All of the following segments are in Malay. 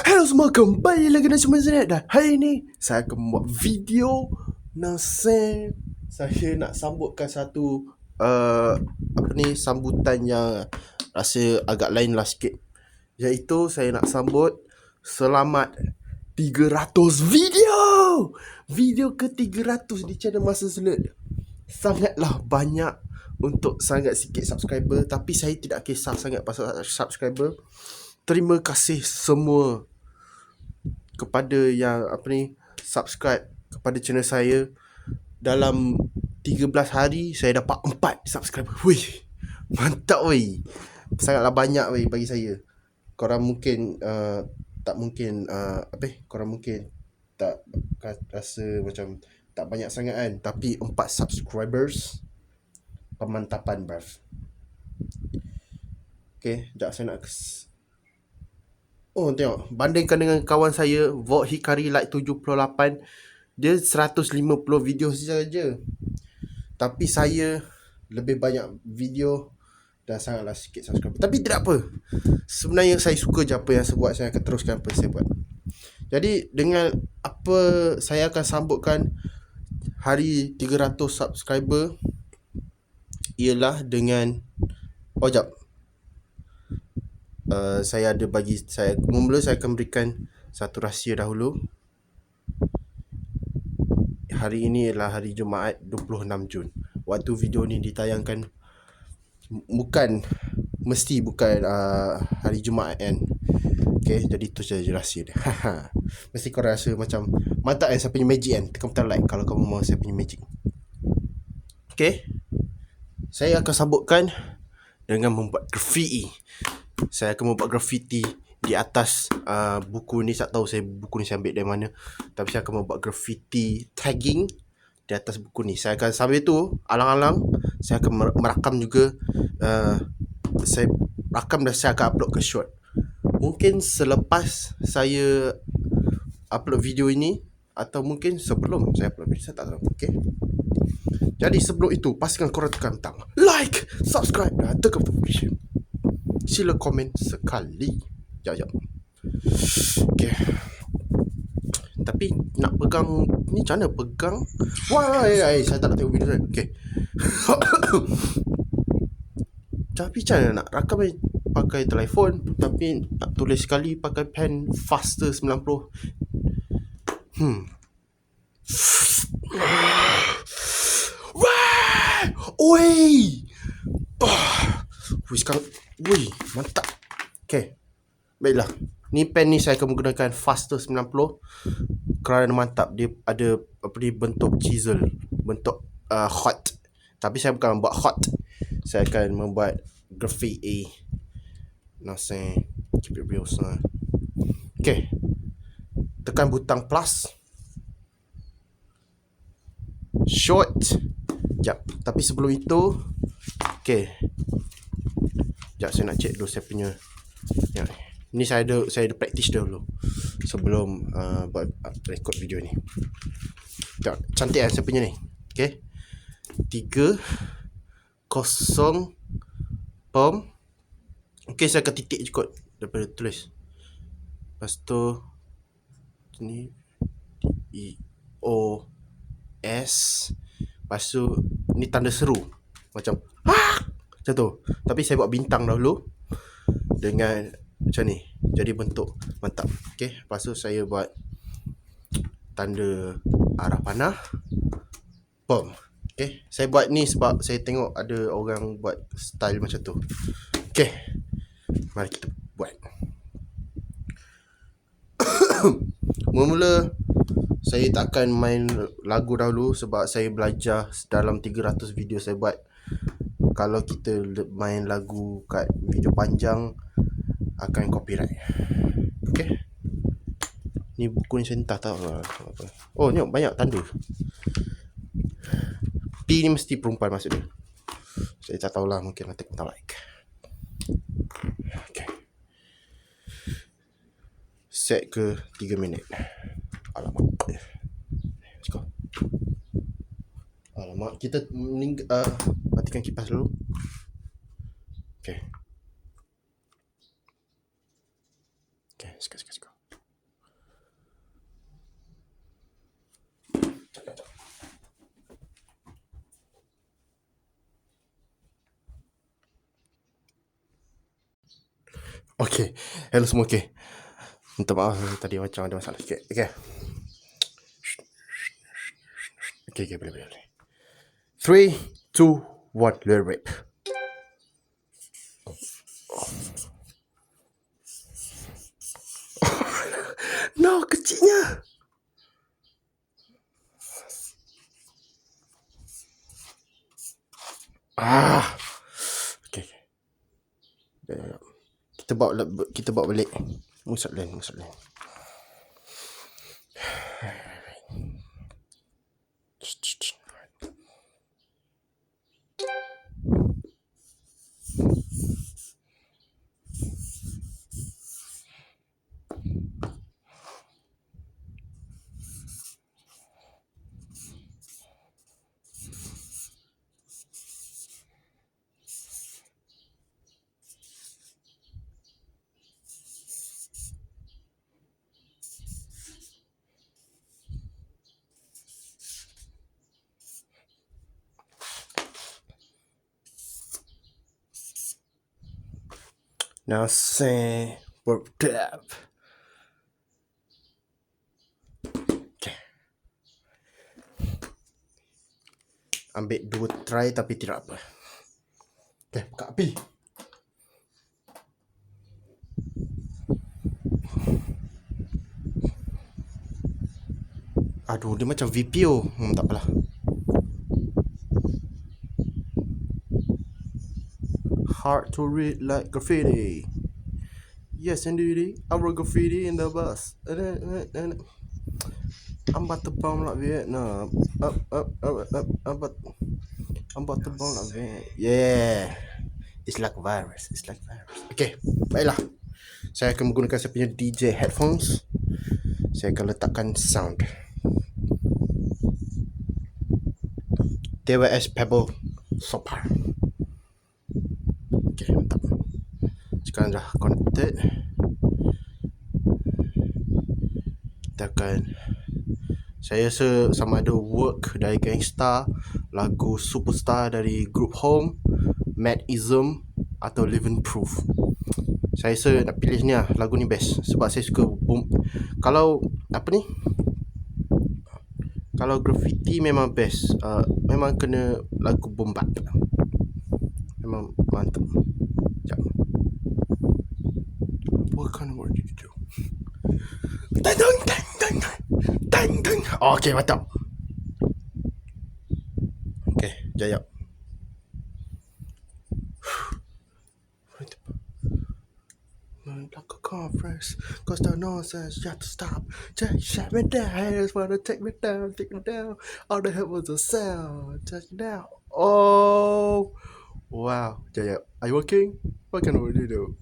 Hello semua, kembali lagi dengan saya. Dan hari ni saya akan membuat video nasi. Saya nak sambutkan satu sambutan yang rasa agak lain lah sikit. Iaitu saya nak sambut selamat 300 video. Video ke 300 di channel Masa Selut. Sangatlah banyak untuk sangat sikit subscriber, tapi saya tidak kisah sangat pasal subscriber. Terima kasih semua kepada yang subscribe kepada channel saya. Dalam 13 hari saya dapat 4 subscriber. Wih, mantap weh. Sangatlah banyak weh bagi saya. Korang mungkin korang mungkin tak rasa macam tak banyak sangat kan, tapi 4 subscribers pemantapan bruv. Okay, sekejap saya nak tengok, bandingkan dengan kawan saya Vote Hikari like 78, dia 150 video saja. Tapi saya lebih banyak video dan sangatlah sikit subscriber. Tapi tidak apa. Sebenarnya saya suka je apa yang saya buat. Saya akan teruskan apa yang saya buat. Jadi dengan apa saya akan sambutkan hari 300 subscriber ialah dengan saya akan berikan satu rahsia dahulu. Hari ini adalah hari Jumaat 26 Jun. Waktu video ni ditayangkan bukan hari Jumaat kan. Okay, jadi tu saja rahsia dia. Mesti korang rasa macam mantap kan saya punya magic kan. Tekan butang like kalau kamu mahu saya punya magic. Okay, saya akan sambutkan dengan membuat graffiti. Saya akan membuat graffiti di atas buku ni. Tak tahu saya buku ni saya ambil dari mana, tapi saya akan membuat graffiti tagging di atas buku ni. Saya akan sambil tu alang-alang saya akan merakam juga. Saya rakam dan saya akan upload ke short. Mungkin selepas saya upload video ini, atau mungkin sebelum saya upload video, saya tak tahu. Okay, jadi sebelum itu pastikan korang tekan butang like, subscribe dan tekan notification. Sila komen sekali. Jap. Okay, tapi nak pegang ni macam mana pegang? Wah, saya tak nak tengok video saya. Okay. Tapi macam mana nak rakam pakai telefon, tapi nak tulis sekali pakai pen Faster 90. Oi. Sekarang mantap. Okay, baiklah. Ni pen ni saya akan menggunakan Faster 90 kerana mantap. Dia ada bentuk chisel, bentuk hot. Tapi saya bukan membuat hot. Saya akan membuat graffiti. Nasi, keep it real son. Okay, tekan butang plus short. Sekejap, tapi sebelum itu, okay, sekejap saya nak check dulu saya punya ni. Saya ada practice dulu sebelum buat record video ni. Sekejap, cantik kan saya punya ni. Okay, 3 0 pom. Okay, saya akan titik je kot daripada tulis. Lepas tu ni E-O-S. Lepas tu ni tanda seru macam macam tu. Tapi saya buat bintang dahulu dengan macam ni, jadi bentuk mantap. Okay, lepas tu saya buat tanda arah panah. Bom. Okay, saya buat ni sebab saya tengok ada orang buat style macam tu. Okay, mari kita buat. Mula-mula saya tak akan main lagu dahulu sebab saya belajar dalam 300 video saya buat. Kalau kita main lagu kat video panjang akan copyright. Okay, ni buku ni saya entah tahu apa. Oh, ni banyak tanda. P ni mesti perempuan maksud dia. Saya tak tahulah, mungkin nanti kita like. Okay, set ke 3 minit. Alamak. Let's go. Alamak, kita matikan kipas dulu. Okay. Okay, suka. Okay, hello semua. Okay, minta maaf tadi macam ada masalah sikit. Okay, boleh. 3, 2, 1, let it rip. No, kecilnya. Okay. Sekejap. Kita bawa balik. Musat lain. Now say bertap. Okay. Ambil 2 try tapi tidak apa. Okay, buka api. Aduh, dia macam VPO. Tak apalah. Hard to read like graffiti. Yes, indeed. I wrote graffiti in the bus. And I'm about to bomb like Vietnam. I'm about to bomb like Vietnam. Yeah. It's like a virus. Okay, baiklah. Saya akan menggunakan saya punya DJ headphones. Saya akan letakkan sound. TWS Pebble Sopar. Okay, mantap. Sekarang dah connected. Kita akan, saya rasa sama ada Work dari Gangstar, lagu Superstar dari Group Home, Madism atau Living Proof. Saya rasa nak pilih ni lah. Lagu ni best sebab saya suka boom. Kalau kalau graffiti memang best. Memang kena lagu boom bap. Memang mantap. Sekejap. What kind of work did you do? Dang. Oh, okay, mantap. Okay, jaya. Like a conference, cause the nonsense you have to stop. Just shut me down, haters wanna take me down. All the hell was a sound, touch it down. Oh, wow, Jaya, are you working? What kind of work do you do?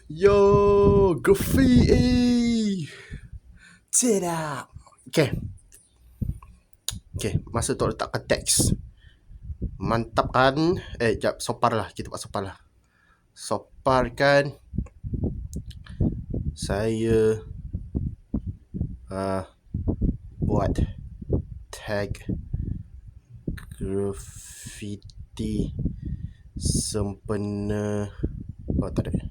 Yo, graffiti. Tidak. Okay, masa tu letakkan teks. Mantapkan. Sekejap, kita buat sopar lah. Soparkan. Saya buat tag graffiti sempena. Oh, tak ada.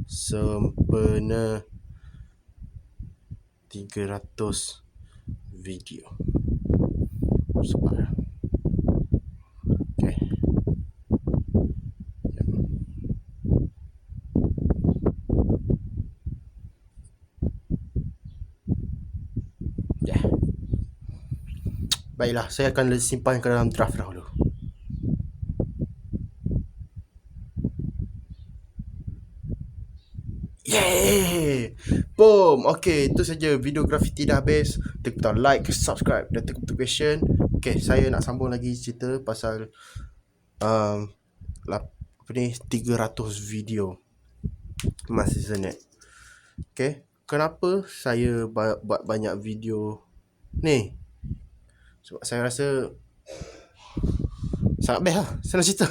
Sempena 300 video. Sopar. Okay. Yeah. Baiklah, saya akan simpan ke dalam draft dahulu. Yeay! Boom! Okay, itu saja video graffiti dah habis. Tekan like, subscribe dan tekan notification. Okay, saya nak sambung lagi cerita pasal 300 video masih senet. Okay, kenapa saya buat banyak video ni? Sebab saya rasa Sangat best lah. Senang cerita.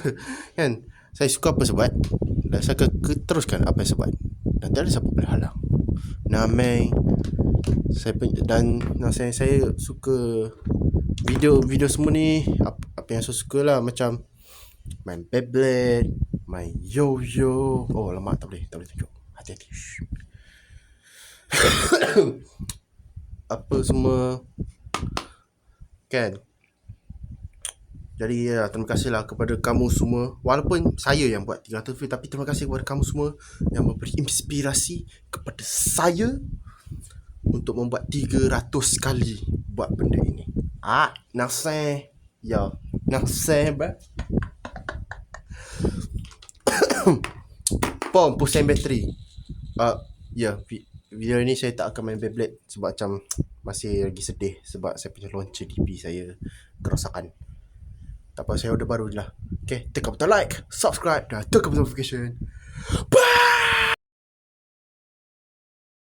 Kan? Saya suka apa saya buat. Dan saya akan teruskan apa yang saya buat. Dan tak ada siapa boleh halang. Namai. Saya suka video semua ni. Apa yang saya suka lah. Macam main Beyblade, main yo-yo. Oh lama tak boleh tunjuk. Hati-hati. Apa semua. Kan? Jadi terima kasihlah kepada kamu semua. Walaupun saya yang buat 300 view, tapi terima kasih kepada kamu semua yang memberi inspirasi kepada saya untuk membuat 300 kali buat benda ini. Naseh. Ya, naseh bro. Pom, pusing bateri. Ya, video ini saya tak akan main Beyblade sebab macam masih lagi sedih sebab saya punya launcher DP saya kerosakan. Tak apa, saya order baru je lah. Okay, tekan butang like, subscribe dan tekan butang notification.